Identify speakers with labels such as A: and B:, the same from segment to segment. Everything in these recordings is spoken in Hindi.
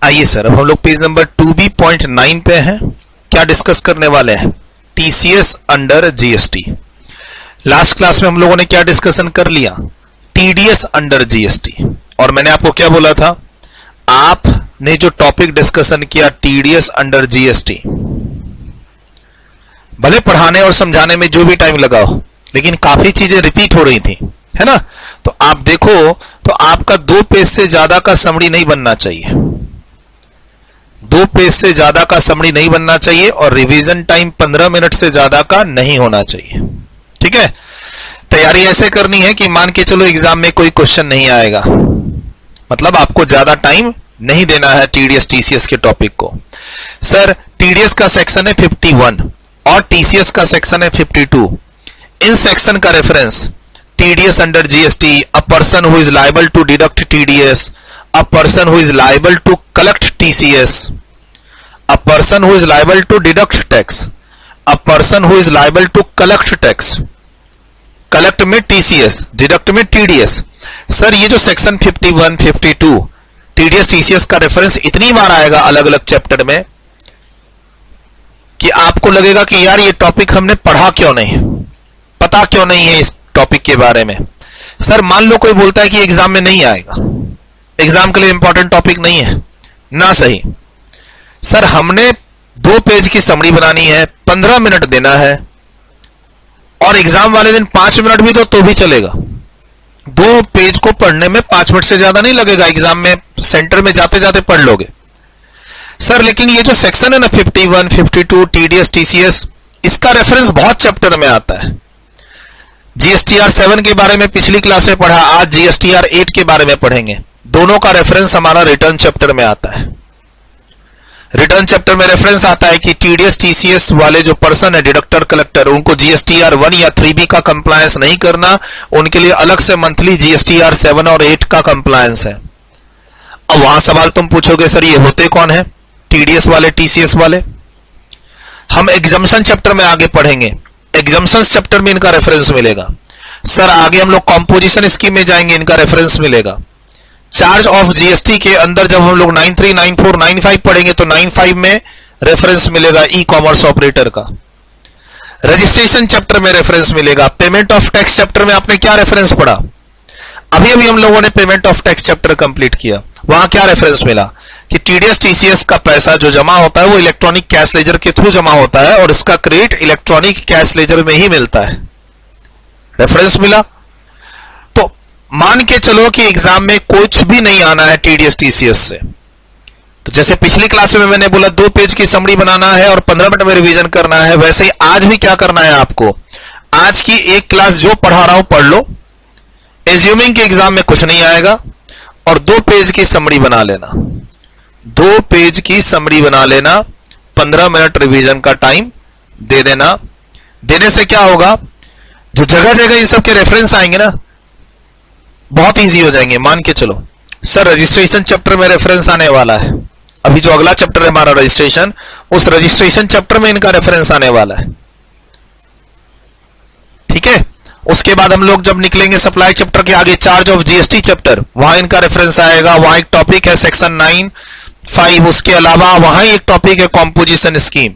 A: आइए सर, अब हम लोग पेज नंबर 2B.9 पे हैं। क्या डिस्कस करने वाले हैं? TCS under GST. Last class में हम लोगों ने क्या डिस्कशन कर लिया? TDS under GST. और मैंने आपको क्या बोला था? आपने जो टॉपिक डिस्कशन किया टीडीएस अंडर जीएसटी, भले पढ़ाने और समझाने में जो भी टाइम लगा हो, लेकिन काफी चीजें रिपीट हो रही थी, है ना? तो आप देखो तो आपका 2 पेज से ज्यादा का समरी नहीं बनना चाहिए। 2 पेज से ज्यादा का समरी नहीं बनना चाहिए और रिवीजन टाइम 15 मिनट से ज्यादा का नहीं होना चाहिए। ठीक है? तैयारी ऐसे करनी है कि मान के चलो एग्जाम में कोई क्वेश्चन नहीं आएगा, मतलब आपको ज्यादा टाइम नहीं देना है टीडीएस टीसीएस के टॉपिक को। सर टीडीएस का सेक्शन है 51 और टीसीएस का सेक्शन है 52। इन सेक्शन का reference TDS under GST, a person who is liable to deduct TDS, a person who is liable to collect TCS, a person who is liable to deduct tax, a person who is liable to collect tax, collect में TCS, deduct में TDS। सर ये जो सेक्शन 51, 52 TDS TCS का रेफरेंस इतनी बार आएगा अलग अलग चैप्टर में कि आपको लगेगा कि यार ये टॉपिक हमने पढ़ा क्यों नहीं, पता क्यों नहीं है इस टॉपिक के बारे में। सर मान लो कोई बोलता है कि एग्जाम में नहीं आएगा, एग्जाम के लिए इंपॉर्टेंट टॉपिक नहीं है ना, सही। सर हमने 2 पेज की समरी बनानी है, 15 मिनट देना है और एग्जाम वाले दिन 5 मिनट भी दो तो भी चलेगा। 2 पेज को पढ़ने में 5 मिनट से ज्यादा नहीं लगेगा, एग्जाम में सेंटर में जाते जाते पढ़ लोगे। सर लेकिन ये जो सेक्शन है ना 51, 52 टीडीएस टीसीएस, इसका रेफरेंस बहुत चैप्टर में आता है। जीएसटीआर 7 के बारे में पिछली क्लास में पढ़ा, आज जीएसटीआर 8 के बारे में पढ़ेंगे। दोनों का रेफरेंस हमारा रिटर्न चैप्टर में आता है। रिटर्न चैप्टर में रेफरेंस आता है कि टीडीएस टीसीएस वाले जो पर्सन है डिडक्टर कलेक्टर, उनको जीएसटीआर 1 या 3B का कंप्लायंस नहीं करना, उनके लिए अलग से मंथली जीएसटीआर 7 और 8 का कंप्लायंस है। अब वहां सवाल तुम पूछोगे सर ये होते कौन है? टीडीएस वाले, टीसीएस वाले। हम एग्जम्पशन चैप्टर में आगे पढ़ेंगे, एग्जम्पशन चैप्टर में इनका रेफरेंस मिलेगा। सर आगे हम लोग कॉम्पोजिशन स्कीम में जाएंगे, इनका रेफरेंस मिलेगा। चार्ज ऑफ जीएसटी के अंदर जब हम लोग 93, 94, 95 पढ़ेंगे तो 95 में रेफरेंस मिलेगा ई कॉमर्स ऑपरेटर का। रजिस्ट्रेशन चैप्टर में रेफरेंस मिलेगा। पेमेंट ऑफ टैक्स चैप्टर में आपने क्या रेफरेंस पढ़ा? अभी अभी हम लोगों ने payment of tax chapter complete किया, वहां क्या रेफरेंस मिला कि टीडीएस टीसीएस का पैसा जो जमा होता है वो इलेक्ट्रॉनिक कैश लेजर के थ्रू जमा होता है और इसका क्रेडिट इलेक्ट्रॉनिक कैश लेजर में ही मिलता है। रेफरेंस मिला। तो मान के चलो कि एग्जाम में कुछ भी नहीं आना है टीडीएस टीसीएस से, तो जैसे पिछली क्लास में मैंने बोला 2 पेज की समरी बनाना है और 15 मिनट में रिवीजन करना है, वैसे ही आज भी क्या करना है आपको? आज की एक क्लास जो पढ़ा रहा हूं पढ़ लो, एज्यूमिंग के एग्जाम में कुछ नहीं आएगा, और 2 पेज की समरी बना लेना। 2 पेज की समरी बना लेना, 15 मिनट रिवीजन का टाइम दे देना। देने से क्या होगा, जो जगह जगह इन सब के रेफरेंस आएंगे ना, बहुत इजी हो जाएंगे। मान के चलो सर रजिस्ट्रेशन चैप्टर में रेफरेंस आने वाला है, अभी जो अगला चैप्टर है हमारा रजिस्ट्रेशन, उस रजिस्ट्रेशन चैप्टर में इनका रेफरेंस आने वाला है। ठीक है? उसके बाद हम लोग जब निकलेंगे सप्लाई चैप्टर के आगे, चार्ज ऑफ जीएसटी चैप्टर, वहां इनका रेफरेंस आएगा। वहां एक टॉपिक है सेक्शन 9(5), उसके अलावा वहां एक टॉपिक है कॉम्पोजिशन स्कीम।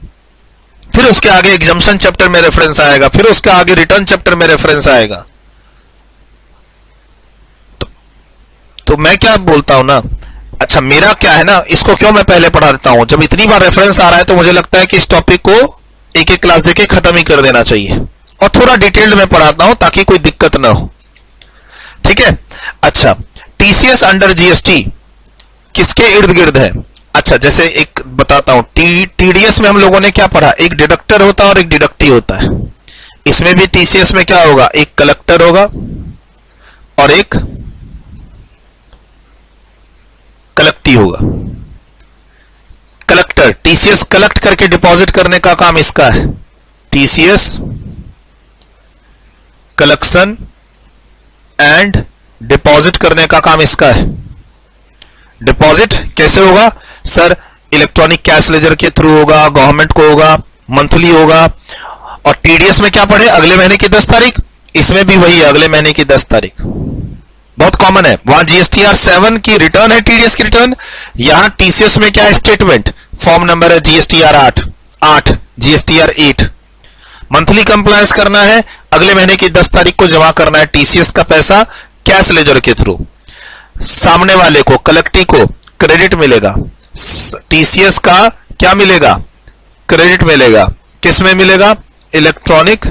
A: फिर उसके आगे एग्जम्पशन चैप्टर में रेफरेंस आएगा, फिर उसके आगे रिटर्न चैप्टर में रेफरेंस आएगा। तो मैं क्या बोलता हूं ना, अच्छा मेरा क्या है ना, इसको क्यों मैं पहले पढ़ा देता हूं? जब इतनी बार रेफरेंस आ रहा है तो मुझे लगता है कि इस टॉपिक को एक एक क्लास देके खत्म ही कर देना चाहिए, और थोड़ा डिटेल्ड में पढ़ाता हूं ताकि कोई दिक्कत ना हो। ठीक है? अच्छा, टीसीएस अंडर जीएसटी किसके इर्द गिर्द है? अच्छा जैसे एक बताता हूं, टीडीएस में हम लोगों ने क्या पढ़ा? एक डिडक्टर होता है और एक डिडक्टी होता है। इसमें भी टीसीएस में क्या होगा? एक कलेक्टर होगा और एक कलेक्टी होगा। कलेक्टर, टीसीएस कलेक्ट करके डिपॉजिट करने का काम इसका है। टीसीएस कलेक्शन एंड डिपॉजिट करने का काम इसका है। डिपॉजिट कैसे होगा? सर इलेक्ट्रॉनिक कैश लेजर के थ्रू होगा, गवर्नमेंट को होगा, मंथली होगा। और टीडीएस में क्या पढ़े? अगले महीने की 10 तारीख। इसमें भी वही है, अगले महीने की 10 तारीख। बहुत कॉमन है। वहां जीएसटीआर 7 की रिटर्न है, टीडीएस की रिटर्न। यहां टीसीएस में क्या है? स्टेटमेंट। फॉर्म नंबर है जीएसटीआर 8, जीएसटीआर 8। मंथली कंप्लायंस करना है, अगले महीने की 10 तारीख को जमा करना है टीसीएस का पैसा कैश लेजर के थ्रू। सामने वाले को, कलेक्टी को क्रेडिट मिलेगा, टीसीएस का क्या मिलेगा? क्रेडिट मिलेगा। किस में मिलेगा? इलेक्ट्रॉनिक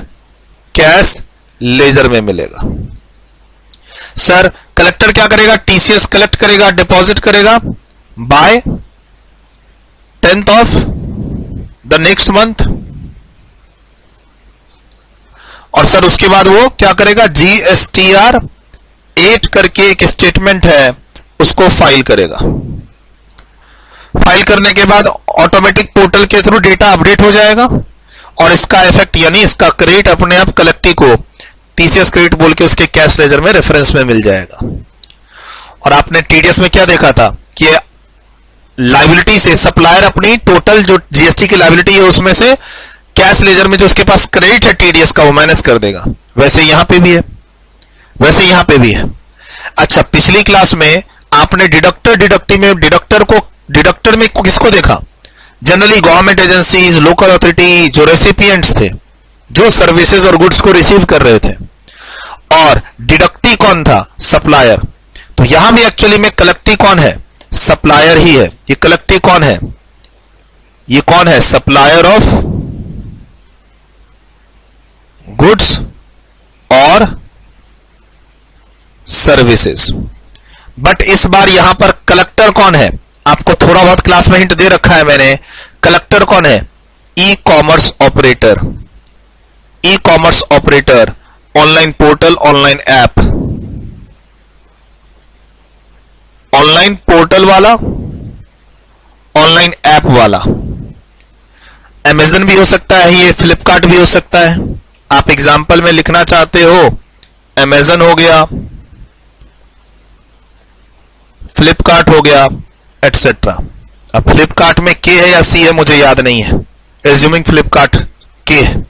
A: कैश लेजर में मिलेगा। सर कलेक्टर क्या करेगा? टीसीएस कलेक्ट करेगा, डिपॉजिट करेगा by 10th of the next month, और सर उसके बाद वो क्या करेगा? जीएसटीआर 8 करके एक स्टेटमेंट है, उसको फाइल करेगा। फाइल करने के बाद ऑटोमेटिक पोर्टल के थ्रू डेटा अपडेट हो जाएगा, और इसका इफेक्ट यानी इसका क्रेडिट अपने आप कलेक्टी को टीसीएस क्रेडिट बोल के उसके कैश लेजर में रेफरेंस में मिल जाएगा। और आपने टीडीएस में क्या देखा था कि लायबिलिटी से सप्लायर अपनी टोटल जो जीएसटी की लायबिलिटी है उसमें से कैश लेजर में जो उसके पास क्रेडिट है टीडीएस का वो माइनस कर देगा। वैसे यहां पे भी है, वैसे यहां पे भी है। अच्छा, पिछली क्लास में आपने डिडक्टर में किसको देखा? Generally government agencies, local authority, जो रेसिपिएंट्स थे, जो सर्विसेज और गुड्स को रिसीव कर रहे थे, और डिडक्टी कौन था? सप्लायर। तो यहां भी एक्चुअली में कलेक्टी कौन है? सप्लायर ही है। ये कलेक्टी कौन है? ये कौन है? सप्लायर ऑफ गुड्स और सर्विसेज। बट इस बार यहां पर कलेक्टर कौन है? आपको थोड़ा बहुत क्लास में हिंट दे रखा है मैंने। कलेक्टर कौन है? ई commerce operator. E commerce operator, online portal, online app, online portal वाला, ऑनलाइन ऐप वाला। अमेज़न भी हो सकता है, ये फ्लिपकार्ट भी हो सकता है। आप एग्जाम्पल में लिखना चाहते हो अमेज़न हो गया, फ्लिपकार्ट हो गया, एटसेट्रा। अब फ्लिपकार्ट में के है या सी है मुझे याद नहीं है, एज्यूमिंग फ्लिपकार्ट के है।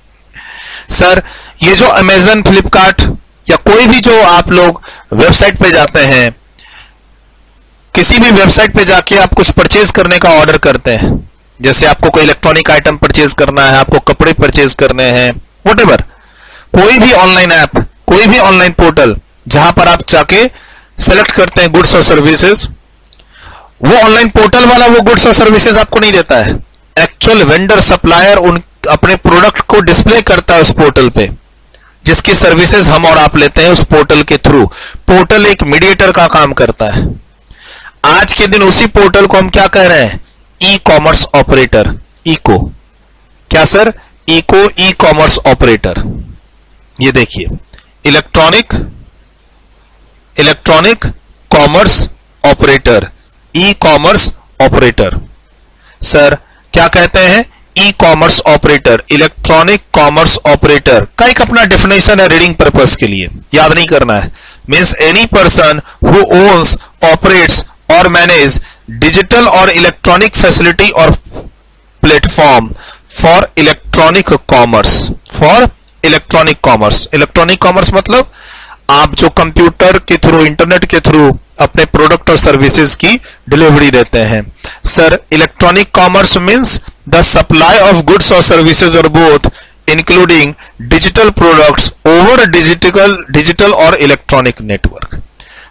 A: सर ये जो अमेज़न, फ्लिपकार्ट या कोई भी जो आप लोग वेबसाइट पे जाते हैं, किसी भी वेबसाइट पे जाके आप कुछ परचेज करने का ऑर्डर करते हैं, जैसे आपको कोई इलेक्ट्रॉनिक आइटम परचेज करना है, आपको कपड़े परचेज करने हैं, व्हाटएवर, कोई भी ऑनलाइन ऐप, कोई भी ऑनलाइन पोर्टल जहां पर आप जाके सेलेक्ट करते हैं गुड्स और सर्विसेज, वो ऑनलाइन पोर्टल वाला वो गुड्स और सर्विसेज आपको नहीं देता है। एक्चुअल वेंडर, सप्लायर उन अपने प्रोडक्ट को डिस्प्ले करता है उस पोर्टल पे, जिसकी सर्विसेज हम और आप लेते हैं उस पोर्टल के थ्रू। पोर्टल एक मीडिएटर का काम करता है। आज के दिन उसी पोर्टल को हम क्या कह रहे हैं? E commerce operator, ECO. क्या sir? ECO, e commerce operator. ये देखिए, electronic commerce operator, e commerce operator. Sir क्या कहते हैं? E commerce operator, electronic commerce operator का एक अपना डेफिनेशन है रीडिंग पर्पस के लिए, याद नहीं करना है। Means any person who owns, operates और मैनेज डिजिटल और इलेक्ट्रॉनिक फैसिलिटी और platform for electronic commerce, for electronic commerce. Electronic commerce मतलब आप जो कंप्यूटर के थ्रू, इंटरनेट के थ्रू अपने प्रोडक्ट और सर्विसेज की डिलीवरी देते हैं। Sir electronic commerce means the supply of goods और सर्विसेज और both including digital products over digital और electronic network.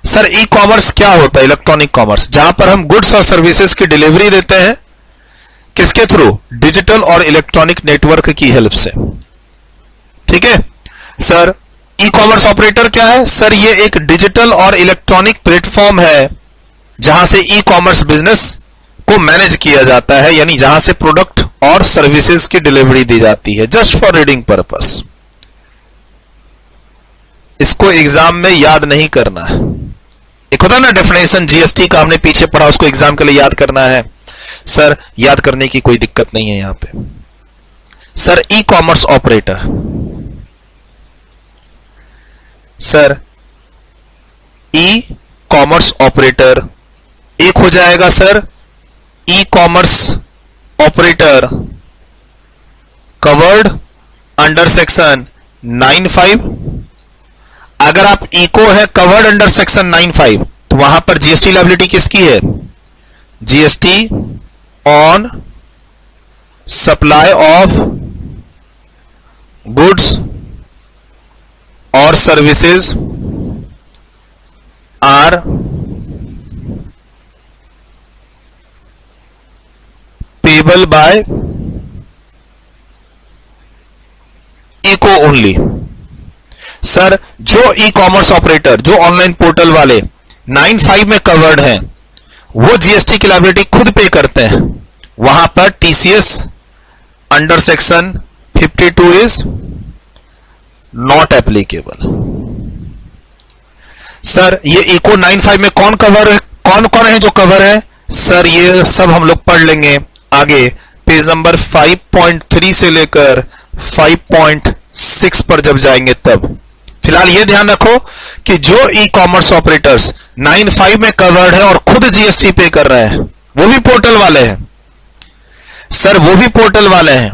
A: Sir e commerce क्या होता है? इलेक्ट्रॉनिक कॉमर्स, जहां पर हम गुड्स और सर्विसेज की डिलीवरी देते हैं, किसके थ्रू? डिजिटल और इलेक्ट्रॉनिक नेटवर्क की हेल्प से। ठीक है सर। ई कॉमर्स ऑपरेटर क्या है? सर ये एक डिजिटल और इलेक्ट्रॉनिक प्लेटफॉर्म है जहां से ई कॉमर्स बिजनेस को मैनेज किया जाता है, यानी जहां से प्रोडक्ट और सर्विसेज की डिलीवरी दी जाती है, जस्ट फॉर रीडिंग पर्पस। इसको एग्जाम में याद नहीं करना है। एक होता ना डेफिनेशन जीएसटी का, हमने पीछे पढ़ा, उसको एग्जाम के लिए याद करना है। सर याद करने की कोई दिक्कत नहीं है यहां पे। Sir e commerce operator, sir e commerce operator एक हो जाएगा sir e commerce operator covered under section 9(5). अगर आप इको है कवर्ड अंडर सेक्शन 95, तो वहां पर जीएसटी लायबिलिटी किसकी है? GST on supply of goods और services are payable by ECO only. Sir जो ई कॉमर्स ऑपरेटर, जो ऑनलाइन पोर्टल वाले 95 में कवर्ड हैं, वो जीएसटी की लायबिलिटी खुद पे करते हैं, वहां पर TCS under section 52 is not applicable. Sir ये इको 95 में कौन कवर है, कौन कौन है जो कवर है? सर ये सब हम लोग पढ़ लेंगे आगे, पेज नंबर 5.3 से लेकर 5.6 पर जब जाएंगे तब। फिलहाल ये ध्यान रखो कि जो ई कॉमर्स ऑपरेटर्स 95 में कवर्ड है और खुद जीएसटी पे कर रहे हैं, वो भी पोर्टल वाले हैं। सर वो भी पोर्टल वाले हैं,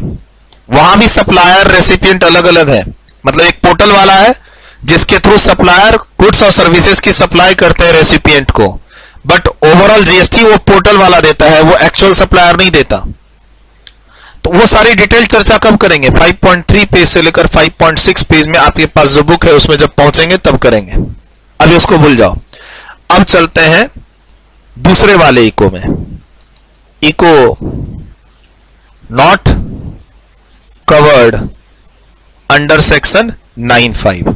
A: वहां भी सप्लायर रेसिपिएंट अलग अलग है। मतलब एक पोर्टल वाला है जिसके थ्रू सप्लायर गुड्स और सर्विसेज की सप्लाई करते हैं रेसिपिएंट को, बट ओवरऑल जीएसटी वो पोर्टल वाला देता है, वो एक्चुअल सप्लायर नहीं देता। तो वो सारी डिटेल चर्चा कब करेंगे? 5.3 पेज से लेकर 5.6 पेज में आपके पास जो बुक है उसमें जब पहुंचेंगे तब करेंगे, अभी उसको भूल जाओ। अब चलते हैं दूसरे वाले इको में, ECO not covered under section 95,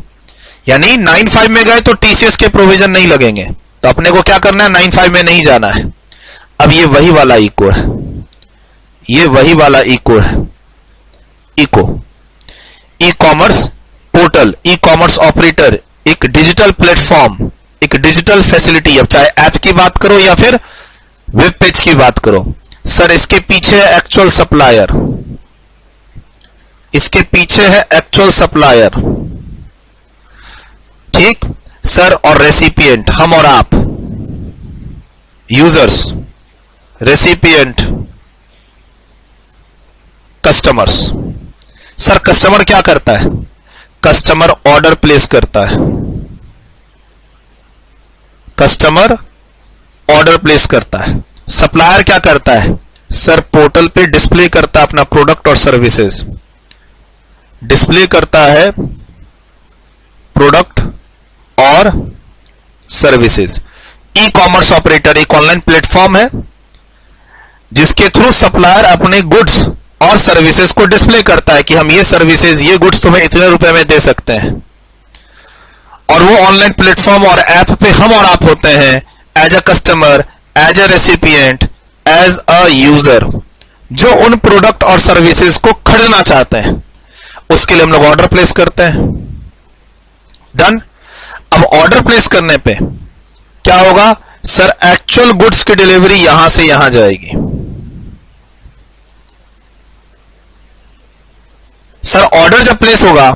A: यानी 95 में गए तो टीसीएस के प्रोविजन नहीं लगेंगे, तो अपने को क्या करना है? 95 में नहीं जाना है। अब ये वही वाला इको है, ये वही वाला इको है, ECO e commerce portal, e commerce operator, एक डिजिटल प्लेटफॉर्म, एक डिजिटल फैसिलिटी, अब चाहे ऐप की बात करो या फिर वेब पेज की बात करो। सर इसके पीछे है एक्चुअल सप्लायर, इसके पीछे है एक्चुअल सप्लायर, ठीक सर, और रेसिपिएंट हम और आप, users, recipient, customers. Sir customer क्या करता है? कस्टमर ऑर्डर प्लेस करता है, कस्टमर ऑर्डर प्लेस करता है। सप्लायर क्या करता है? सर पोर्टल पे डिस्प्ले करता है अपना प्रोडक्ट और सर्विसेज, डिस्प्ले करता है प्रोडक्ट और सर्विसेज। ई कॉमर्स ऑपरेटर एक ऑनलाइन प्लेटफॉर्म है जिसके थ्रू सप्लायर अपने गुड्स और सर्विसेज को डिस्प्ले करता है कि हम ये सर्विसेज, ये गुड्स तुम्हें इतने रुपए में दे सकते हैं, और वो ऑनलाइन प्लेटफॉर्म और ऐप पे हम और आप होते हैं as a customer, as a recipient, as a user, जो उन प्रोडक्ट और सर्विसेज को खरीदना चाहते हैं, उसके लिए हम लोग ऑर्डर प्लेस करते हैं। डन। अब ऑर्डर प्लेस करने पे क्या होगा? सर एक्चुअल गुड्स की डिलीवरी यहां से यहां जाएगी। सर ऑर्डर जब प्लेस होगा,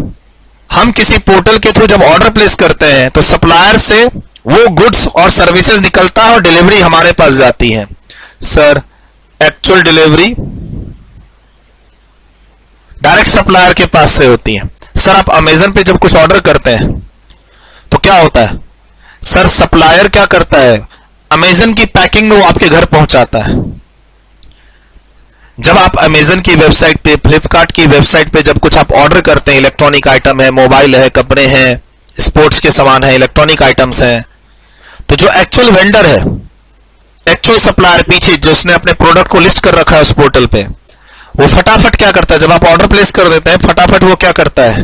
A: हम किसी पोर्टल के थ्रू जब ऑर्डर प्लेस करते हैं तो सप्लायर से वो गुड्स और सर्विसेज निकलता है और डिलीवरी हमारे पास जाती है। Sir actual delivery direct supplier के पास से होती है। सर आप अमेजन पे जब कुछ ऑर्डर करते हैं तो क्या होता है? सर सप्लायर क्या करता है? अमेजन की पैकिंग में वो आपके घर पहुंचाता है। जब आप अमेजन की वेबसाइट पे, फ्लिपकार्ट की वेबसाइट पे जब कुछ आप ऑर्डर करते हैं, इलेक्ट्रॉनिक आइटम है, मोबाइल है, कपड़े हैं, स्पोर्ट्स के सामान है, इलेक्ट्रॉनिक आइटम्स हैं, तो जो एक्चुअल वेंडर है, एक्चुअल सप्लायर पीछे जो उसने अपने प्रोडक्ट को लिस्ट कर रखा है उस पोर्टल पे, वो फटाफट क्या करता है? जब आप ऑर्डर प्लेस कर देते हैं, फटाफट वो क्या करता है?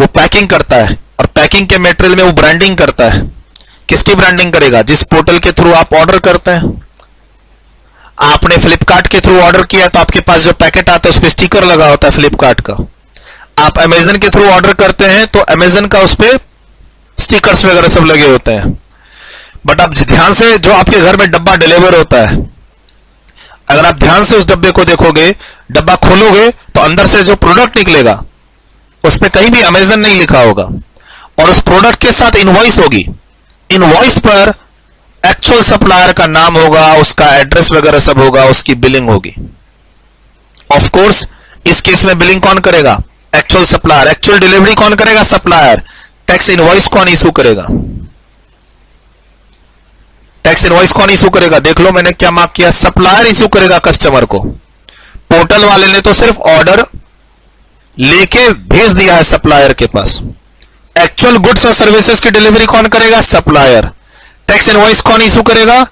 A: वो पैकिंग करता है, और पैकिंग के मटेरियल में वो ब्रांडिंग करता है। किसकी ब्रांडिंग करेगा? जिस पोर्टल के थ्रू आप ऑर्डर करते हैं। आपने फ्लिपकार्ट के थ्रू ऑर्डर किया तो आपके पास जो पैकेट आता है उस पर स्टिकर लगा होता है फ्लिपकार्ट का। आप अमेजन के थ्रू ऑर्डर करते हैं तो अमेजन का उस पर स्टिकर्स वगैरह सब लगे होते हैं। बट आप ध्यान से, जो आपके घर में डब्बा डिलीवर होता है, अगर आप ध्यान से उस डब्बे को देखोगे, डब्बा खोलोगे तो अंदर से जो प्रोडक्ट निकलेगा उस पर कहीं भी अमेजन नहीं लिखा होगा, और उस प्रोडक्ट के साथ इनवॉइस होगी। इनवॉइस पर एक्चुअल सप्लायर का नाम होगा, उसका एड्रेस वगैरह सब होगा, उसकी बिलिंग होगी। ऑफ कोर्स इस केस में बिलिंग कौन करेगा? Actual supplier. एक्चुअल डिलीवरी कौन करेगा? सप्लायर। टैक्स इनवॉइस कौन इशू करेगा? टैक्स इनवॉइस कौन इशू करेगा? देख लो मैंने क्या मार्क किया, सप्लायर इशू करेगा कस्टमर को। पोर्टल वाले ने तो सिर्फ ऑर्डर लेके भेज दिया है सप्लायर के पास। एक्चुअल गुड्स और सर्विसेज की डिलीवरी कौन करेगा? सप्लायर। टैक्स इनवॉइस कौन इशू करेगा?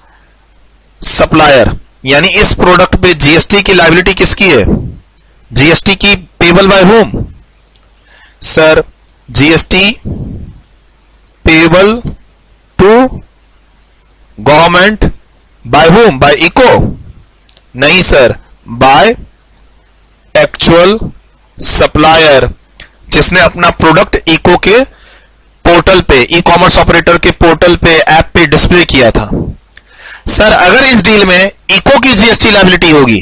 A: सप्लायर। यानी इस प्रोडक्ट पे जीएसटी की लायबिलिटी किसकी है? जीएसटी की payable by whom? Sir GST payable to government by whom? By ECO? नहीं सर, बाय एक्चुअल सप्लायर, जिसने अपना प्रोडक्ट इको के पोर्टल पे, ई कॉमर्स ऑपरेटर के पोर्टल पे, ऐप पे डिस्प्ले किया था। सर अगर इस डील में इको की जीएसटी लायबिलिटी होगी,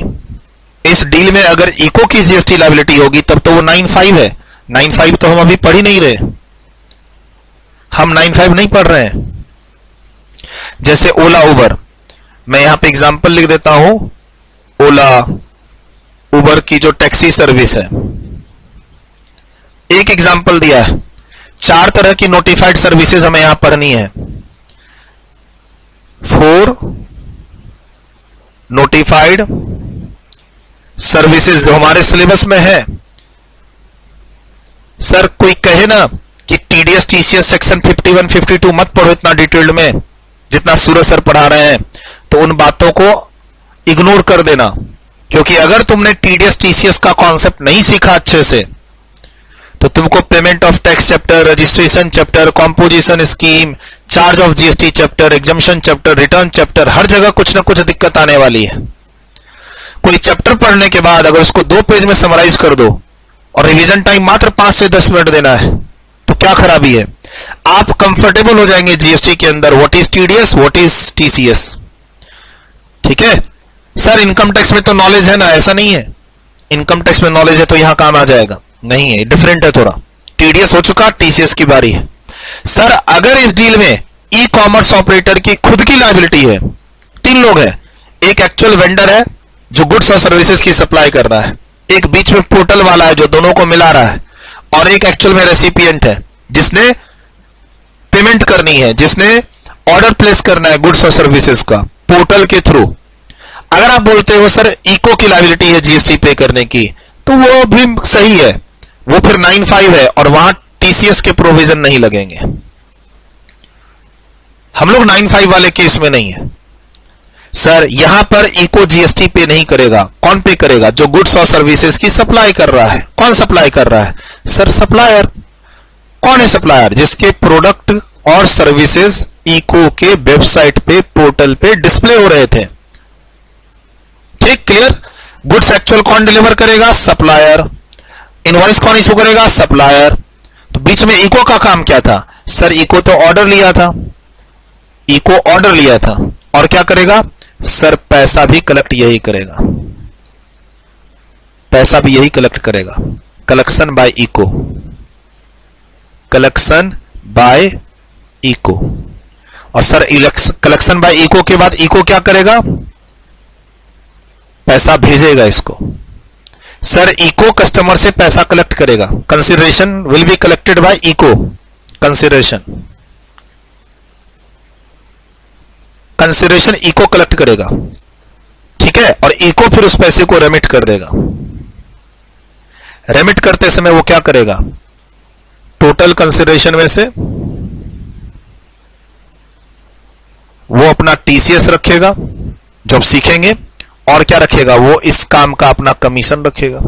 A: इस डील में अगर इको की जीएसटी लायबिलिटी होगी, तब तो वो 95 है। 95 तो हम अभी पढ़ ही नहीं रहे, हम 95 नहीं पढ़ रहे हैं। जैसे ओला उबर, मैं यहां पे एग्जांपल लिख देता हूं। ओला उबर की जो टैक्सी सर्विस है, एक एग्जांपल दिया है। 4 तरह की नोटिफाइड सर्विसेज हमें यहां पढ़नी है। 4 नोटिफाइड सर्विसेज जो हमारे सिलेबस में है। सर कोई कहे ना कि टीडीएस टीसीएस सेक्शन 51 52 मत पढ़ो इतना डिटेल्ड में जितना सूरज सर पढ़ा रहे हैं, तो उन बातों को इग्नोर कर देना, क्योंकि अगर तुमने टीडीएस टीसीएस का कॉन्सेप्ट नहीं सीखा अच्छे से, तो तुमको payment of tax chapter, registration chapter, composition scheme, charge of GST chapter, exemption chapter, return chapter, हर जगह कुछ ना कुछ दिक्कत आने वाली है। कोई चैप्टर पढ़ने के बाद अगर उसको 2 पेज में समराइज कर दो और रिवीजन टाइम मात्र 5 से 10 मिनट देना है, तो क्या खराबी है? आप कंफर्टेबल हो जाएंगे जीएसटी के अंदर, what is TDS, what is TCS. ठीक है सर, इनकम टैक्स में तो नॉलेज है ना? ऐसा नहीं है, इनकम टैक्स में नॉलेज है तो यहां काम आ जाएगा, नहीं है, डिफरेंट है थोड़ा। टीडीएस हो चुका, टीसीएस की बारी है। सर अगर इस डील में ई कॉमर्स ऑपरेटर की खुद की लायबिलिटी है, 3 लोग हैं, एक एक्चुअल वेंडर है जो गुड्स और सर्विसेज की सप्लाई कर रहा है, एक बीच में पोर्टल वाला है जो दोनों को मिला रहा है, और एक एक्चुअल में रेसिपिएंट है जिसने पेमेंट करनी है, जिसने ऑर्डर प्लेस करना है गुड्स और सर्विसेज का पोर्टल के थ्रू। अगर आप बोलते हो सर इको की लायबिलिटी है जीएसटी पे करने की, तो वो भी सही है, वो फिर 95 है और वहां टीसीएस के प्रोविजन नहीं लगेंगे। हम लोग 95 वाले केस में नहीं है। सर यहां पर इको जीएसटी पे नहीं करेगा, कौन पे करेगा? जो गुड्स और सर्विसेज की सप्लाई कर रहा है। कौन सप्लाई कर रहा है? Sir supplier. कौन है सप्लायर? जिसके प्रोडक्ट और सर्विसेज इको के वेबसाइट पे, पोर्टल पे डिस्प्ले हो रहे थे। ठीक, क्लियर? गुड्स एक्चुअल कौन डिलीवर करेगा? सप्लायर। इनवॉइस कौन इशू करेगा? सप्लायर। तो बीच में इको का काम क्या था? सर इको तो ऑर्डर लिया था, इको ऑर्डर लिया था, और क्या करेगा? सर पैसा भी कलेक्ट यही करेगा, पैसा भी यही कलेक्ट करेगा। Collection by ECO, collection by ECO. और सर कलेक्शन बाय इको के बाद इको क्या करेगा? पैसा भेजेगा इसको। सर इको कस्टमर से पैसा कलेक्ट करेगा, consideration will be collected by ECO, consideration ECO collect करेगा। ठीक है, और इको फिर उस पैसे को रेमिट कर देगा। रेमिट करते समय वो क्या करेगा? टोटल कंसिडरेशन में से वो अपना टीसीएस रखेगा, जो आप सीखेंगे, और क्या रखेगा? वो इस काम का अपना कमीशन रखेगा।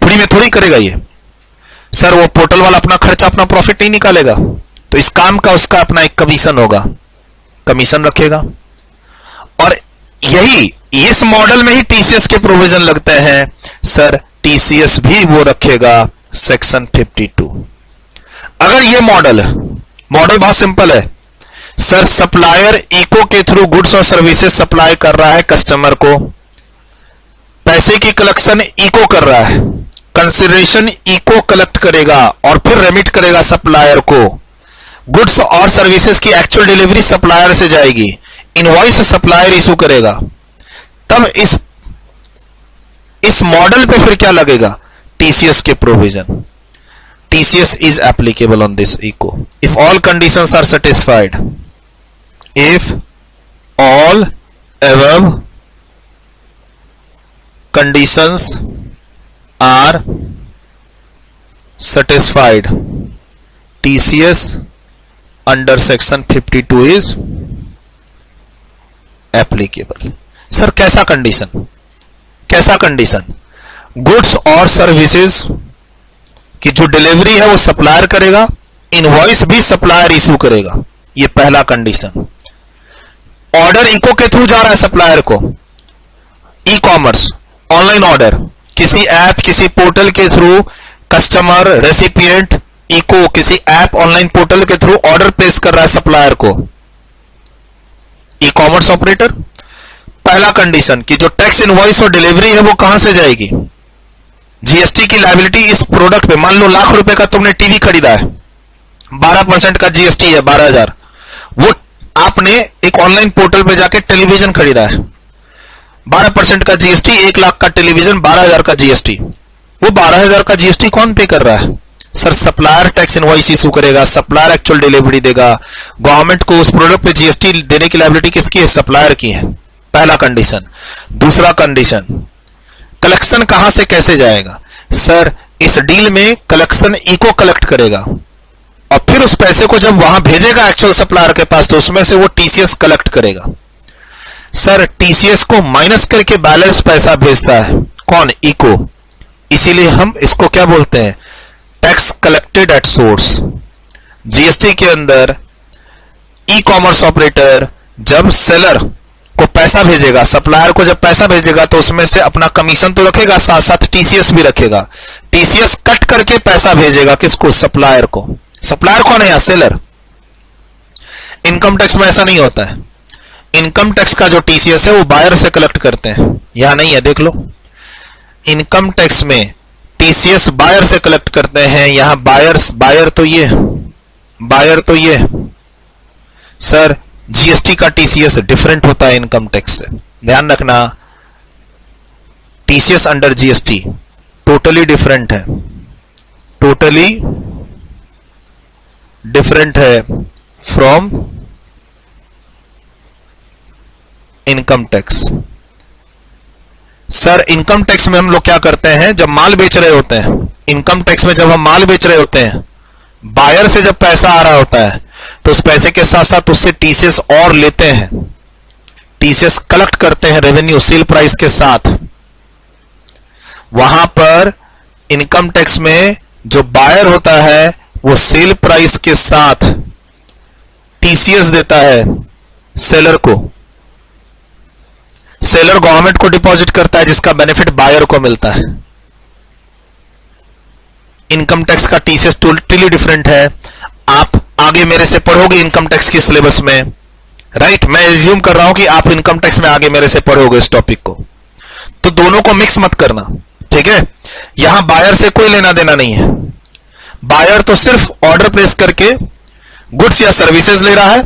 A: फ्री में थोड़ी करेगा ये। सर वो पोर्टल वाला अपना खर्चा, अपना प्रॉफिट नहीं निकालेगा, तो इस काम का उसका अपना एक कमीशन होगा, कमीशन रखेगा। और यही इस मॉडल में ही टीसीएस के प्रोविजन लगते हैं। सर टीसीएस भी वो रखेगा सेक्शन 52। अगर ये मॉडल बहुत सिंपल है। सर सप्लायर इको के थ्रू गुड्स और सर्विसेज सप्लाई कर रहा है कस्टमर को, पैसे की कलेक्शन इको कर रहा है, कंसिडरेशन इको कलेक्ट करेगा और फिर रेमिट करेगा सप्लायर को। गुड्स और सर्विसेज की एक्चुअल डिलीवरी सप्लायर से जाएगी, इनवॉइस सप्लायर इशू करेगा। तब इस मॉडल पे फिर क्या लगेगा? टीसीएस के provision. TCS is applicable on this eco if all conditions are satisfied. If all above conditions are satisfied, TCS under section 52 is applicable. Sir कैसा कंडीशन, कैसा कंडीशन? गुड्स और सर्विसेज की जो डिलीवरी है वो सप्लायर करेगा, इनवॉइस भी सप्लायर इशू करेगा, ये पहला कंडीशन। ऑर्डर इको के थ्रू जा रहा है सप्लायर को, ई कॉमर्स ऑनलाइन ऑर्डर किसी ऐप किसी पोर्टल के थ्रू, कस्टमर रेसिपिएंट इको किसी ऐप ऑनलाइन पोर्टल के थ्रू ऑर्डर प्लेस कर रहा है सप्लायर को, ई कॉमर्स ऑपरेटर। पहला कंडीशन कि जो टैक्स इनवॉइस और डिलीवरी है वो कहां से जाएगी, जीएसटी की लायबिलिटी इस प्रोडक्ट पे, मान लो लाख रुपए का तुमने टीवी खरीदा है, 12% का जीएसटी है 12,000, वो आपने एक ऑनलाइन पोर्टल पे जाके टेलीविजन खरीदा है, 12% का जीएसटी, 1 लाख का टेलीविजन, 12,000 का जीएसटी। वो 12,000 का जीएसटी कौन पे कर रहा है? Sir supplier tax invoice issue करेगा, सप्लायर एक्चुअल डिलीवरी देगा, गवर्नमेंट को उस प्रोडक्ट पे जीएसटी देने की लायबिलिटी किसकी है? सप्लायर की है। पहला कंडीशन। दूसरा कंडीशन, कलेक्शन कहां से कैसे जाएगा? सर इस डील में कलेक्शन इको कलेक्ट करेगा और फिर उस पैसे को जब वहां भेजेगा एक्चुअल सप्लायर के पास तो उसमें से वो टीसीएस कलेक्ट करेगा। सर टीसीएस को माइनस करके बैलेंस पैसा भेजता है कौन? इको। इसीलिए हम इसको क्या बोलते हैं? Tax collected at source. GST के अंदर ई कॉमर्स ऑपरेटर जब सेलर को पैसा भेजेगा, सप्लायर को जब पैसा भेजेगा तो उसमें से अपना कमीशन तो रखेगा, साथ साथ टीसीएस भी रखेगा। टीसीएस कट करके पैसा भेजेगा किसको? सप्लायर को। सप्लायर कौन है? सेलर। इनकम टैक्स में ऐसा नहीं होता है। इनकम टैक्स का जो टीसीएस है वो बायर से कलेक्ट करते हैं, यहां नहीं है, देख लो। इनकम टैक्स में टीसीएस बायर से कलेक्ट करते हैं, यहां बायर तो ये सर जीएसटी का टीसीएस डिफरेंट होता है इनकम टैक्स से, ध्यान रखना। TCS under GST totally different है, टोटली डिफरेंट है from income tax. Sir income tax में हम लोग क्या करते हैं, जब माल बेच रहे होते हैं, इनकम टैक्स में जब हम माल बेच रहे होते हैं, बायर से जब पैसा आ रहा होता है तो उस पैसे के साथ साथ उससे टीसीएस और लेते हैं, टीसीएस कलेक्ट करते हैं रेवेन्यू सेल प्राइस के साथ। वहां पर इनकम टैक्स में जो बायर होता है वो सेल प्राइस के साथ टीसीएस देता है सेलर को। सेलर गवर्नमेंट को डिपॉजिट करता है जिसका बेनिफिट बायर को मिलता है। इनकम टैक्स का टीसीएस टोटली डिफरेंट है। आप आगे मेरे से पढ़ोगे इनकम टैक्स के सिलेबस में, राइट? मैं एज्यूम कर रहा हूं कि आप इनकम टैक्स में आगे मेरे से पढ़ोगे इस टॉपिक को, तो दोनों को मिक्स मत करना, ठीक है? यहां बायर से कोई लेना देना नहीं है। बायर तो सिर्फ ऑर्डर प्लेस करके गुड्स या सर्विसेज ले रहा है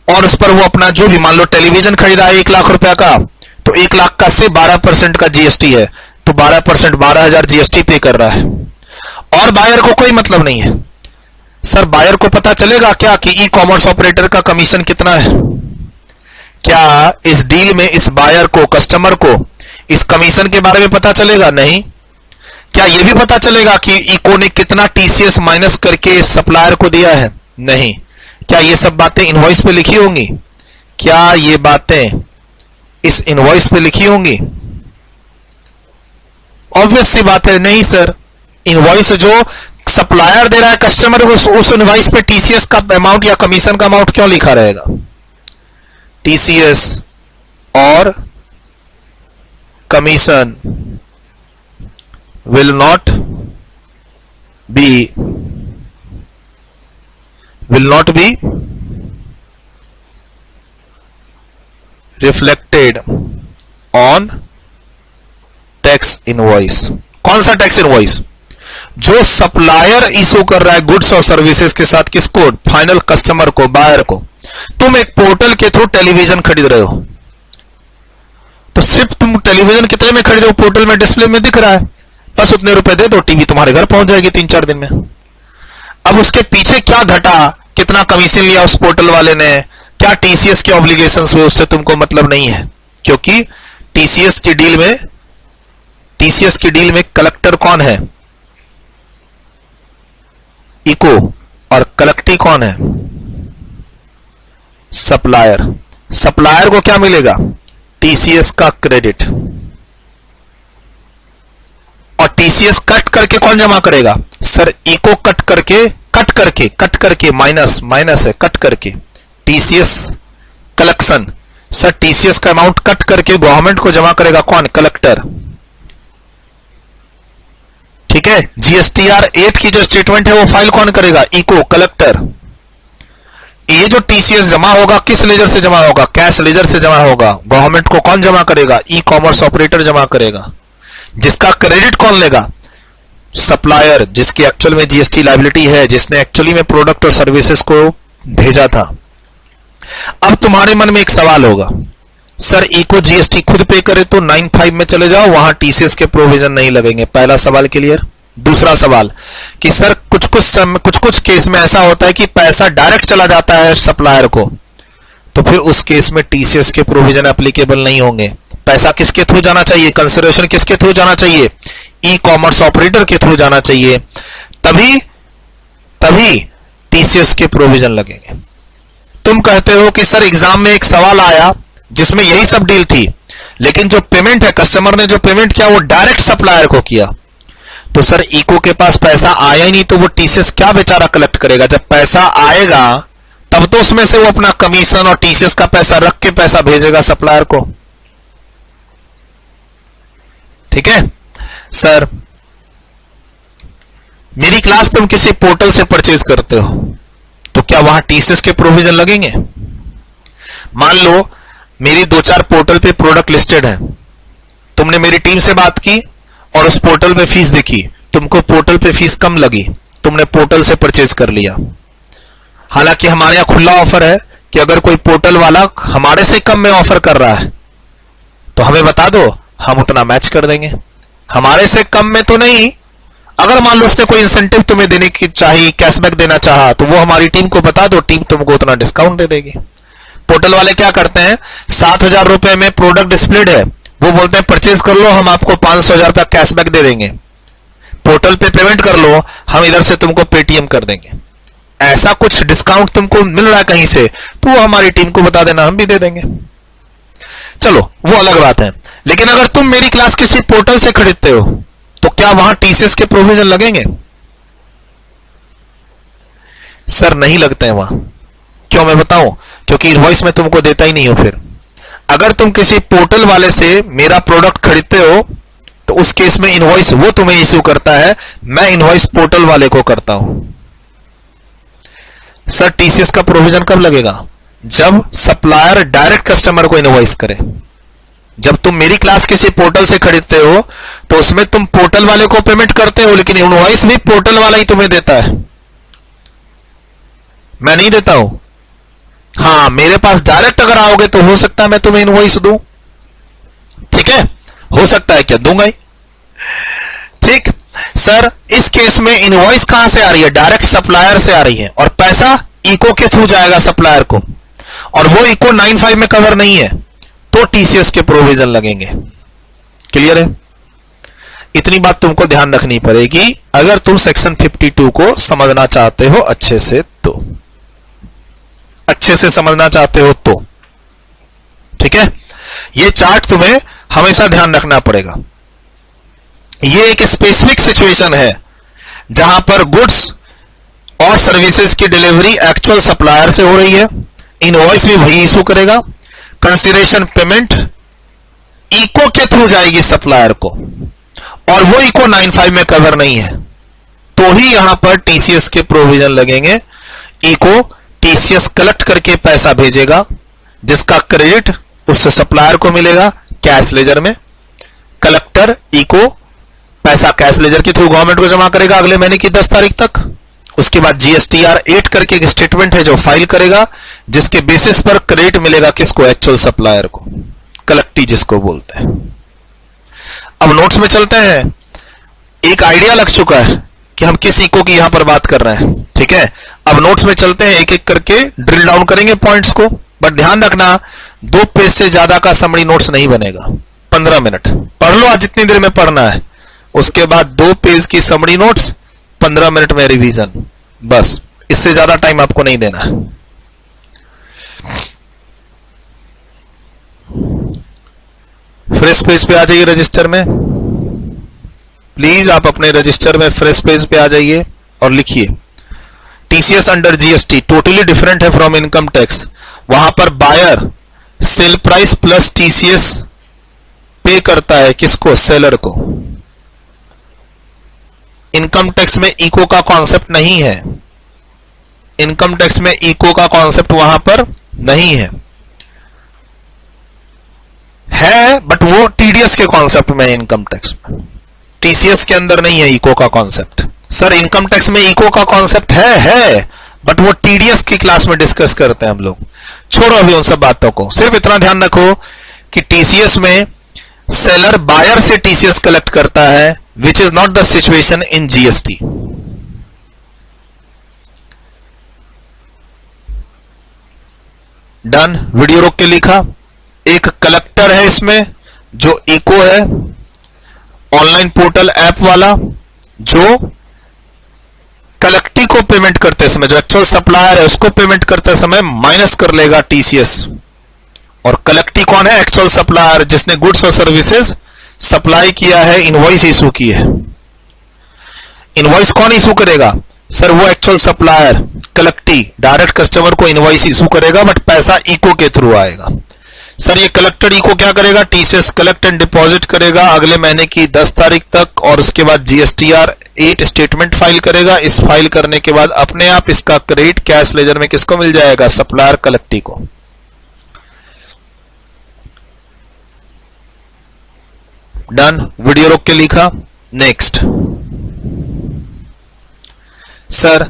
A: और उस पर वो अपना जो भी, मान लो टेलीविजन खरीदा है 1 लाख रुपया का, तो 1 लाख का से 12% का जीएसटी है, तो 12% 12,000 जीएसटी पे कर रहा है और बायर को कोई मतलब नहीं है। सर बायर को पता चलेगा क्या कि ई कॉमर्स ऑपरेटर का कमीशन कितना है? क्या इस डील में इस बायर को, कस्टमर को इस कमीशन के बारे में पता चलेगा? नहीं। क्या यह भी पता चलेगा कि इको ने कितना टीसीएस माइनस करके सप्लायर को दिया है? नहीं। क्या ये सब बातें इनवॉइस पे लिखी होंगी? क्या ये बातें इस इनवॉइस पे लिखी होंगी? ऑब्वियस सी बात है, नहीं सर। इनवॉइस जो सप्लायर दे रहा है कस्टमर को, उस इनवॉइस पे टीसीएस का अमाउंट या कमीशन का अमाउंट क्यों लिखा रहेगा? टीसीएस और commission will not be reflected on tax invoice. कौन सा टैक्स इनवॉइस? जो सप्लायर इशू कर रहा है गुड्स और सर्विसेज के साथ, किसको? फाइनल कस्टमर को, बायर को। तुम एक पोर्टल के थ्रू टेलीविजन खरीद रहे हो, तो सिर्फ तुम टेलीविजन कितने में खरीदे हो? पोर्टल में डिस्प्ले में दिख रहा है बस उतने रुपए दे दो, टीवी तुम्हारे घर पहुंच जाएगी 3-4 दिन में। अब उसके पीछे क्या घटा, कितना कमीशन लिया उस पोर्टल वाले ने, क्या टीसीएस के ऑब्लिगेशंस हुए, उससे तुमको मतलब नहीं है, क्योंकि टीसीएस की डील में कलेक्टर कौन है, इको, और कलेक्टी कौन है, सप्लायर। सप्लायर को क्या मिलेगा, टीसीएस का क्रेडिट, और टीसीएस कट करके कौन जमा करेगा, सर इको कट करके माइनस है, कट करके टीसीएस कलेक्शन, सर टीसीएस का अमाउंट कट करके गवर्नमेंट को जमा करेगा कौन, कलेक्टर। ठीक है, जीएसटीआर 8 की जो स्टेटमेंट है वो फाइल कौन करेगा, इको, कलेक्टर। ये जो टीसीएस जमा होगा किस लेजर से जमा होगा, कैश लेजर से जमा होगा। गवर्नमेंट को कौन जमा करेगा, ई कॉमर्स ऑपरेटर जमा करेगा। जिसका क्रेडिट कौन लेगा, सप्लायर, जिसकी एक्चुअल में जीएसटी लायबिलिटी है, जिसने एक्चुअली में प्रोडक्ट और सर्विसेज को भेजा था। अब तुम्हारे मन में एक सवाल होगा, सर इको जीएसटी खुद पे करे तो 95 में चले जाओ, वहां टीसीएस के प्रोविजन नहीं लगेंगे। पहला सवाल क्लियर। दूसरा सवाल कि सर कुछ केस में ऐसा होता है कि पैसा डायरेक्ट चला जाता है सप्लायर को, तो फिर उस केस में टीसीएस के प्रोविजन एप्लीकेबल नहीं होंगे। पैसा किसके थ्रू जाना चाहिए, कंसिडरेशन किसके थ्रू जाना चाहिए, ई कॉमर्स ऑपरेटर के थ्रू जाना चाहिए, तभी टीसीएस के प्रोविजन लगेंगे। तुम कहते हो कि सर एग्जाम में एक सवाल आया जिसमें यही सब डील थी, लेकिन जो पेमेंट है, कस्टमर ने जो पेमेंट किया वो डायरेक्ट सप्लायर को किया, तो सर इको के पास पैसा आया ही नहीं, तो वो टीसीएस क्या बेचारा कलेक्ट करेगा। जब पैसा आएगा तब तो उसमें से वो अपना कमीशन और टीसीएस का पैसा रख के पैसा भेजेगा सप्लायर को। ठीक है सर, मेरी क्लास तुम किसी पोर्टल से परचेज करते हो तो क्या वहां टीसीएस के प्रोविजन लगेंगे। मान लो मेरी 2-4 पोर्टल पे प्रोडक्ट लिस्टेड है, तुमने मेरी टीम से बात की और उस पोर्टल पे फीस देखी, तुमको पोर्टल पे फीस कम लगी, तुमने पोर्टल से परचेज कर लिया। हालांकि हमारे यहां खुला ऑफर है कि अगर कोई पोर्टल वाला हमारे से कम में ऑफर कर रहा है तो हमें बता दो, हम उतना मैच कर देंगे। हमारे से कम में तो नहीं, अगर मान लो उसने कोई इंसेंटिव तुम्हें देने की चाहिए, कैशबैक देना चाहा, तो वो हमारी टीम को बता दो, टीम तुमको उतना डिस्काउंट दे देगी। पोर्टल वाले क्या करते हैं, 7,000 रुपए में प्रोडक्ट डिस्प्लेड है, वो बोलते हैं परचेज कर लो, हम आपको 500,000 रुपया कैशबैक दे देंगे, पोर्टल पे पेमेंट कर लो, हम इधर से तुमको पेटीएम कर देंगे। ऐसा कुछ डिस्काउंट तुमको मिल रहा है कहीं से, तो वो हमारी टीम को बता देना, हम भी दे देंगे। चलो वो अलग बात है। लेकिन अगर तुम मेरी क्लास किसी पोर्टल से खरीदते हो तो क्या वहां टीसीएस के प्रोविजन लगेंगे। सर नहीं लगते हैं वहां। क्यों, मैं बताऊं, क्योंकि इनवॉइस में तुमको देता ही नहीं हो। फिर अगर तुम किसी पोर्टल वाले से मेरा प्रोडक्ट खरीदते हो तो उस केस में इनवॉइस वो तुम्हें इश्यू करता है, मैं इनवॉइस पोर्टल वाले को करता हूं। सर टीसीएस का प्रोविजन कब लगेगा, जब सप्लायर डायरेक्ट कस्टमर को इनवॉइस करे। जब तुम मेरी क्लास किसी पोर्टल से खरीदते हो तो उसमें तुम पोर्टल वाले को पेमेंट करते हो, लेकिन इनवॉइस भी पोर्टल वाला ही तुम्हें देता है, मैं नहीं देता हूं। हाँ, मेरे पास डायरेक्ट अगर आओगे तो हो सकता है मैं तुम्हें इनवॉइस दूं। ठीक है, हो सकता है, क्या दूंगा ही। ठीक सर, इस केस में इनवॉइस कहां से आ रही है, डायरेक्ट सप्लायर से आ रही है, और पैसा इको के थ्रू जाएगा सप्लायर को, और वो इको 95 में कवर नहीं है, तो टीसीएस के प्रोविजन लगेंगे। क्लियर है। इतनी बात तुमको ध्यान रखनी पड़ेगी अगर तुम सेक्शन 52 को समझना चाहते हो अच्छे से, तो अच्छे से समझना चाहते हो तो। ठीक है, ये चार्ट तुम्हें हमेशा ध्यान रखना पड़ेगा। ये एक स्पेसिफिक सिचुएशन है जहां पर गुड्स और सर्विसेज की डिलीवरी एक्चुअल सप्लायर से हो रही है, इनवॉइस भी वही इशू करेगा, कंसीडरेशन पेमेंट इको के थ्रू जाएगी सप्लायर को, और वो इको 95 में कवर नहीं है, तो ही यहां पर टीसीएस के प्रोविजन लगेंगे। इको टीसीएस कलेक्ट करके पैसा भेजेगा, जिसका क्रेडिट उस सप्लायर को मिलेगा कैश लेजर में। कलेक्टर इको पैसा कैश लेजर के थ्रू गवर्नमेंट को जमा करेगा अगले महीने की 10 तारीख तक। उसके बाद जीएसटीआर 8 करके एक स्टेटमेंट है जो फाइल करेगा, जिसके बेसिस पर क्रेडिट मिलेगा किसको, एक्चुअल सप्लायर को, कलेक्टी जिसको बोलते हैं। अब नोट्स में चलते हैं। एक आइडिया लग चुका है कि हम किस इको की यहां पर बात कर रहे हैं, ठीक है। अब नोट्स में चलते हैं, एक एक करके ड्रिल डाउन करेंगे पॉइंट्स को, बट ध्यान रखना 2 पेज से ज्यादा का समरी नोट्स नहीं बनेगा। 15 मिनट पढ़ लो, आज जितनी देर में पढ़ना है, उसके बाद 2 पेज की समरी नोट्स, 15 मिनट में रिवीजन, बस इससे ज्यादा टाइम आपको नहीं देना है। फ्रेश पेज पे आ जाइए रजिस्टर में, प्लीज आप अपने रजिस्टर में फ्रेश पेज पे आ जाइए और लिखिए TCS under GST totally different है फ्रॉम इनकम टैक्स। वहां पर buyer sale price plus TCS pay करता है, किसको? सेलर को। इनकम टैक्स में इको का कॉन्सेप्ट नहीं है, इनकम टैक्स में इको का कॉन्सेप्ट वहां पर नहीं है बट वो टीडीएस के कॉन्सेप्ट में है इनकम टैक्स में, टीसीएस के अंदर नहीं है इको का कॉन्सेप्ट। सर इनकम टैक्स में इको का कॉन्सेप्ट है बट वो टीडीएस की क्लास में डिस्कस करते हैं हम लोग। छोड़ो अभी उन सब बातों को, सिर्फ इतना ध्यान रखो कि टीसीएस में सेलर बायर से टीसीएस कलेक्ट करता है, विच is not the situation in GST. Done, video रोक के लिखा। एक कलेक्टर है इसमें जो इको है, ऑनलाइन पोर्टल ऐप वाला, जो कलेक्टी को पेमेंट करते समय, जो एक्चुअल सप्लायर है उसको पेमेंट करते समय माइनस कर लेगा टीसीएस। और कलेक्टी कौन है? एक्चुअल सप्लायर, जिसने गुड्स और सर्विसेज सप्लाई किया है, इनवॉइस इशू की है। इनवॉइस कौन इशू करेगा? सर वो एक्चुअल सप्लायर कलेक्टी डायरेक्ट कस्टमर को इनवॉइस इशू करेगा, बट पैसा इको के थ्रू आएगा। सर ये कलेक्टर इको क्या करेगा? टीसीएस कलेक्ट एंड डिपॉजिट करेगा अगले महीने की 10 तारीख तक, और उसके बाद जीएसटीआर 8 स्टेटमेंट फाइल करेगा। इस फाइल करने के बाद अपने आप इसका क्रेडिट कैश लेजर में किसको मिल जाएगा? सप्लायर कलेक्टी को। डन, वीडियो रोक के लिखा। नेक्स्ट, सर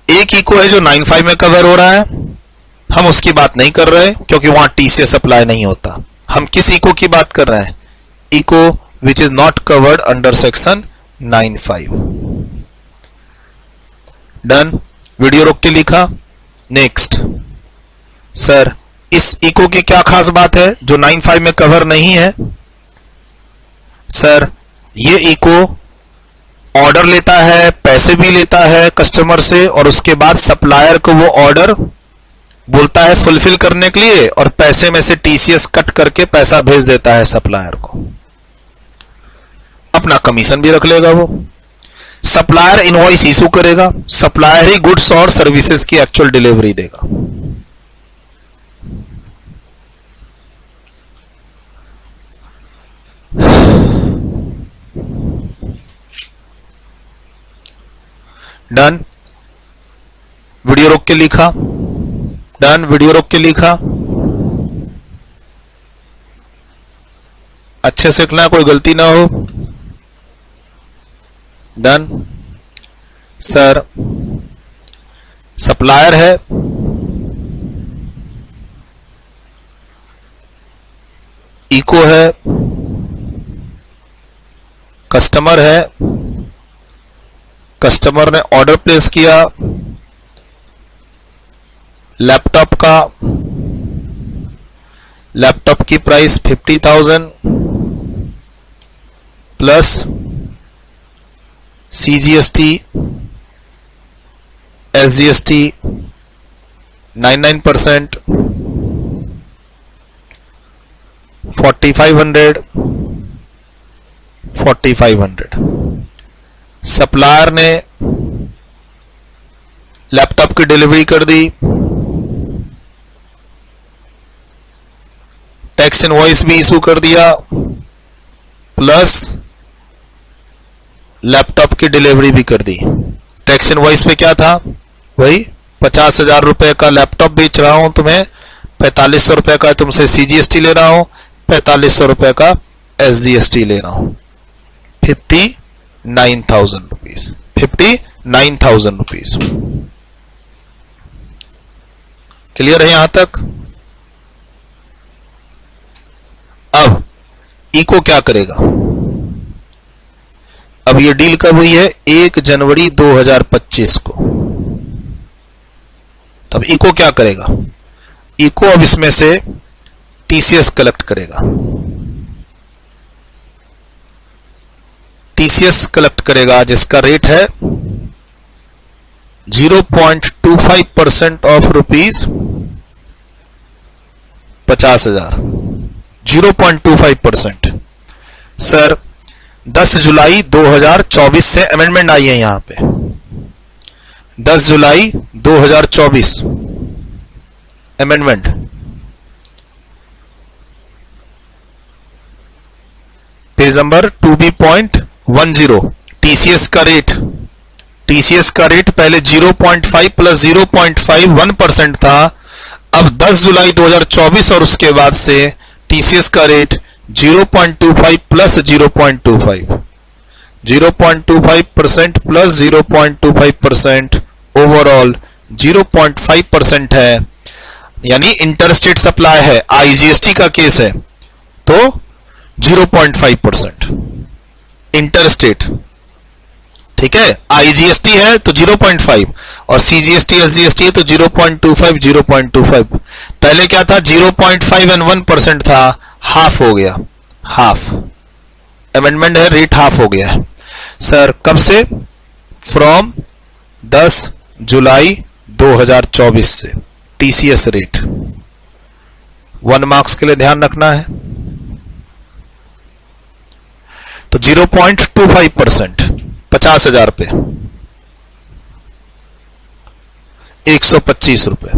A: एक इको है जो 95 में कवर हो रहा है, हम उसकी बात नहीं कर रहे क्योंकि वहां टीसीएस सप्लाई नहीं होता। हम किस इको की बात कर रहे हैं? ECO which is not covered under section 95। Done, video रोक के लिखा। नेक्स्ट, सर इस इको की क्या खास बात है जो 95 में कवर नहीं है? सर ये इको ऑर्डर लेता है, पैसे भी लेता है कस्टमर से, और उसके बाद सप्लायर को वो ऑर्डर बोलता है फुलफिल करने के लिए, और पैसे में से टीसीएस कट करके पैसा भेज देता है सप्लायर को। अपना कमीशन भी रख लेगा वो। सप्लायर इनवॉइस इशू करेगा, सप्लायर ही गुड्स और सर्विसेज की एक्चुअल डिलीवरी देगा। डन, वीडियो रोक के लिखा। डन, वीडियो रोक के लिखा। अच्छे से लिखना, कोई गलती ना हो। डन, सर सप्लायर है, इको है, कस्टमर है, कस्टमर ने ऑर्डर प्लेस किया लैपटॉप का, लैपटॉप की price 50,000 plus CGST SGST 99%, 4500। Supplier ने लैपटॉप की डिलीवरी कर दी, टैक्स इनवॉइस भी इशू कर दिया, प्लस लैपटॉप की डिलीवरी भी कर दी। टैक्स इनवॉइस पे क्या था? वही 50,000 रुपए का लैपटॉप बेच रहा हूं तुम्हें, 4500 रुपए का तुमसे सीजीएसटी ले रहा हूं, 4500 रुपए का एसजीएसटी ले रहा हूं। 59,000 रुपीज, 59,000 रुपीज। क्लियर है यहां तक? अब इको क्या करेगा? अब ये डील कब हुई है? 1 जनवरी 2025 को। तब इको क्या करेगा? इको अब इसमें से टीसीएस कलेक्ट करेगा। टीसीएस कलेक्ट करेगा जिसका रेट है 0.25% ऑफ रुपीज 50,000। 0.25%। सर 10 जुलाई 2024 से अमेंडमेंट आई है यहां पे। 10 जुलाई 2024 amendment. Page number 2B.10। TCS का रेट, टीसीएस का रेट पहले 0.5 प्लस 0.5 1% था। अब 10 जुलाई 2024 और उसके बाद से टीसीएस का रेट 0.25 प्लस 0.25, 0.25% प्लस 0.25% ओवरऑल 0.5% है। यानी इंटरस्टेट सप्लाई है, आईजीएसटी का केस है तो 0.5% इंटरस्टेट। ठीक है, आईजीएसटी है तो 0.5 और सीजीएसटी एसजीएसटी है तो 0.25 0.25। पहले क्या था? 0.5 एंड 1% था, हाफ हो गया, हाफ। अमेंडमेंट है, रेट हाफ हो गया है। सर कब से? फ्रॉम 10 जुलाई 2024 से टीसीएस रेट 1 मार्क्स के लिए ध्यान रखना है। तो 0.25% 50,000 पे 125 रुपए।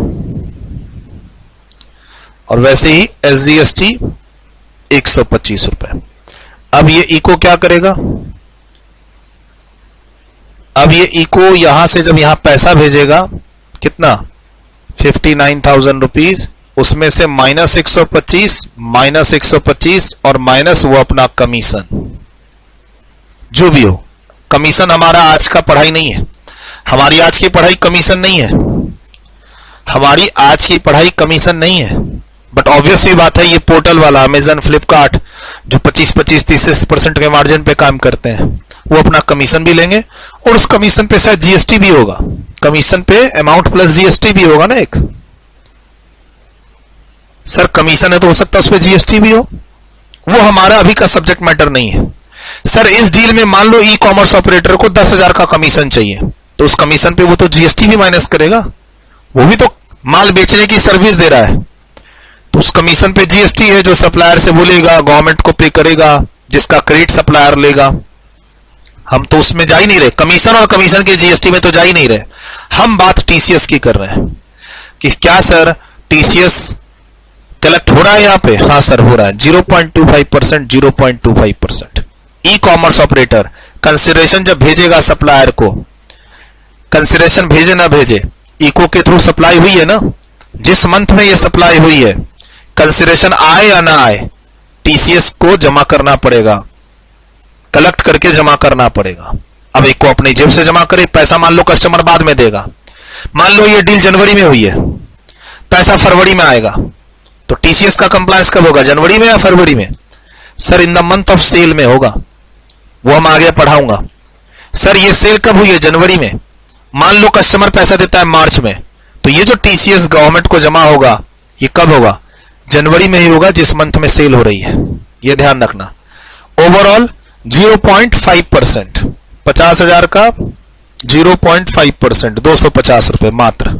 A: और वैसे ही एसजीएसटी 125 रुपए। अब ये इको क्या करेगा? अब ये इको यहां से जब यहां पैसा भेजेगा, कितना? 59,000 रुपीज, उसमें से -125, -125 और माइनस वो अपना कमीशन, जो भी हो। कमीशन हमारा आज का पढ़ाई नहीं है, हमारी आज की पढ़ाई कमीशन नहीं है, हमारी आज की पढ़ाई कमीशन नहीं है। बट ऑब्वियस ही बात है, ये पोर्टल वाला अमेजन फ्लिपकार्ट जो 25-30% के मार्जिन पे काम करते हैं, वो अपना कमीशन भी लेंगे और उस कमीशन पे शायद जीएसटी भी होगा। कमीशन पे अमाउंट प्लस जीएसटी भी होगा ना एक। सर कमीशन है तो हो सकता है उस पर जीएसटी भी हो, वो हमारा अभी का सब्जेक्ट मैटर नहीं है। सर इस डील में मान लो ई कॉमर्स ऑपरेटर को 10,000 का कमीशन चाहिए, तो उस कमीशन पे वो तो जीएसटी भी माइनस करेगा, वो भी तो माल बेचने की सर्विस दे रहा है, तो उस कमीशन पे जीएसटी है जो सप्लायर से बोलेगा, गवर्नमेंट को पे करेगा, जिसका क्रेडिट सप्लायर लेगा। हम तो उसमें जा ही नहीं रहे, कमीशन और कमीशन के जीएसटी में तो जा ही नहीं रहे। हम बात टीसीएस की कर रहे हैं कि क्या सर टीसीएस कलेक्ट हो रहा है यहां पे? हाँ सर हो रहा है, 0.25%, 0.25%। ई कॉमर्स ऑपरेटर कंसिडरेशन जब भेजेगा सप्लायर को, कंसिडरेशन भेजे ना भेजे, इको के थ्रू सप्लाई हुई है ना, जिस मंथ में ये सप्लाई हुई है, कंसिडरेशन आए या ना आए, टीसीएस को जमा करना पड़ेगा, कलेक्ट करके जमा करना पड़ेगा। अब एक को अपनी जेब से जमा करे, पैसा मान लो कस्टमर बाद में देगा। मान लो ये डील जनवरी में हुई है, पैसा फरवरी में आएगा, तो टीसीएस का कंप्लायंस कब होगा? जनवरी में या फरवरी में? Sir in the month of sale में होगा, वो हम आगे पढ़ाऊंगा। सर ये सेल कब हुई है? जनवरी में। मान लो कस्टमर पैसा देता है मार्च में, तो ये जो टीसीएस गवर्नमेंट को जमा होगा ये कब होगा? जनवरी में ही होगा, जिस मंथ में सेल हो रही है, ये ध्यान रखना। ओवरऑल 0.5%, 50,000 का 0.5%, 250 रुपए मात्र।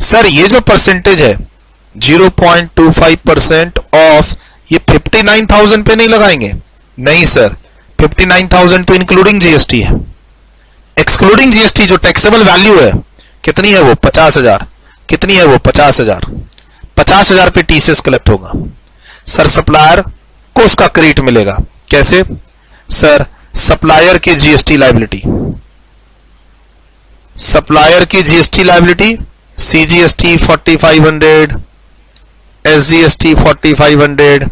A: सर ये जो परसेंटेज है 0.25% ऑफ, ये 59,000 पे नहीं लगाएंगे? नहीं सर, 59,000 तो इंक्लूडिंग जीएसटी है। एक्सक्लूडिंग जीएसटी जो टैक्सेबल वैल्यू है कितनी है? वो 50,000। कितनी है वो? 50,000। 50,000 पे टीसीएस कलेक्ट होगा। सर सप्लायर को उसका क्रेडिट मिलेगा, कैसे? सर सप्लायर की जीएसटी लायबिलिटी, सप्लायर की जीएसटी लायबिलिटी, सीजीएसटी 4500, एसजीएसटी 4500,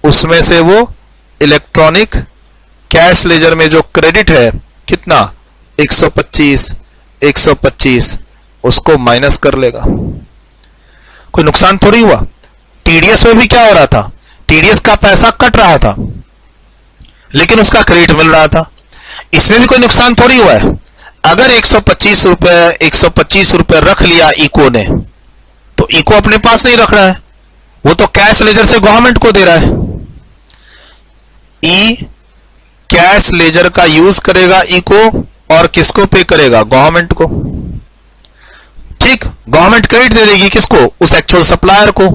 A: उसमें से वो इलेक्ट्रॉनिक कैश लेजर में जो क्रेडिट है कितना? 125, उसको माइनस कर लेगा। कोई नुकसान थोड़ी हुआ। टीडीएस में भी क्या हो रहा था? टीडीएस का पैसा कट रहा था लेकिन उसका क्रेडिट मिल रहा था। इसमें भी कोई नुकसान थोड़ी हुआ है। अगर 125 रुपए रख लिया इको ने, तो इको अपने पास नहीं रख रहा है, वो तो कैश लेजर से गवर्नमेंट को दे रहा है। ई कैश लेजर का यूज करेगा इको, और किसको पे करेगा? गवर्नमेंट को। ठीक, गवर्नमेंट क्रेडिट दे देगी किसको? उस एक्चुअल सप्लायर को।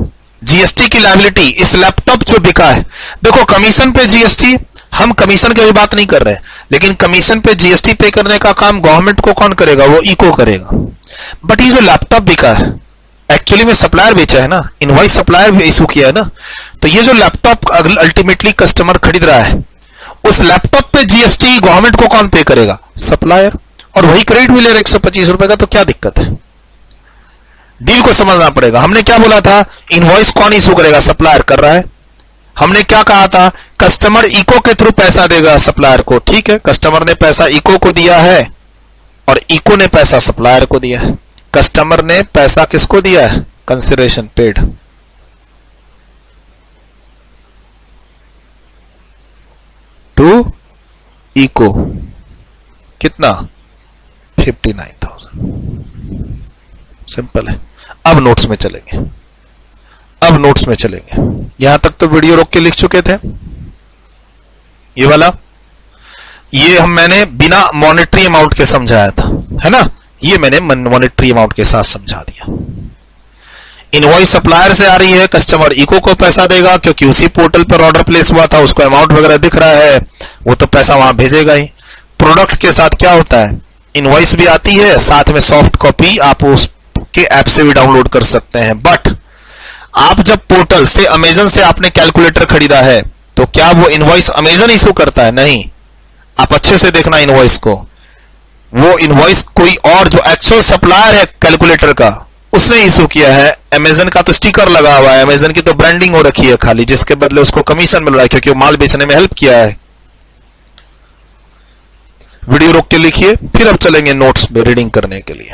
A: जीएसटी की लायबिलिटी, इस लैपटॉप जो बिका है, देखो कमीशन पे जीएसटी, हम कमीशन की बात नहीं कर रहे, लेकिन कमीशन पे जीएसटी पे करने का काम गवर्नमेंट को कौन करेगा? वो इको करेगा। बट ये जो लैपटॉप बिका है, एक्चुअली में सप्लायर बेचा है ना, इनवॉइस सप्लायर भी इशू किया है ना, तो ये जो लैपटॉप अल्टीमेटली कस्टमर खरीद रहा है, उस लैपटॉप पे जीएसटी गवर्नमेंट को कौन पे करेगा? सप्लायर। और वही क्रेडिट भी ले रहा है 125 रुपए का, तो क्या दिक्कत है? डील को समझना पड़ेगा। हमने क्या बोला था? इनवॉइस कौन इशू करेगा? सप्लायर कर रहा है। हमने क्या कहा था? कस्टमर इको के थ्रू पैसा देगा सप्लायर को। ठीक है, कस्टमर ने पैसा इको को दिया है और इको ने पैसा सप्लायर को दिया है। कस्टमर ने पैसा किसको दिया है? Consideration paid. To ECO. कितना? 59,000। सिंपल है। अब नोट्स में चलेंगे, अब नोट्स में चलेंगे। यहां तक तो वीडियो रोक के लिख चुके थे। ये वाला, ये मैंने बिना मॉनेटरी अमाउंट के समझाया था, है ना? ये मैंने मॉनेटरी अमाउंट के साथ समझा दिया। इनवॉइस सप्लायर से आ रही है, कस्टमर इको को पैसा देगा, क्योंकि उसी पोर्टल पर ऑर्डर प्लेस हुआ था, उसको अमाउंट वगैरह दिख रहा है, वो तो पैसा वहां भेजेगा ही। प्रोडक्ट के साथ क्या होता है? इनवॉइस भी आती है, साथ में सॉफ्ट कॉपी आप उसके ऐप से भी डाउनलोड कर सकते हैं। बट आप जब पोर्टल से, अमेजन से आपने कैलकुलेटर खरीदा है, तो क्या वो इनवॉइस अमेजन इशू करता है? नहीं। आप अच्छे से देखना इनवॉइस को, वो इनवॉइस कोई और जो एक्चुअल सप्लायर है कैलकुलेटर का, उसने इशू किया है। अमेजन का तो स्टिकर लगा हुआ है, अमेजन की तो ब्रांडिंग हो रखी है खाली, जिसके बदले उसको कमीशन मिल रहा है, क्योंकि वो माल बेचने में हेल्प किया है। वीडियो रोक के लिखिए, फिर अब चलेंगे नोट्स में रीडिंग करने के लिए।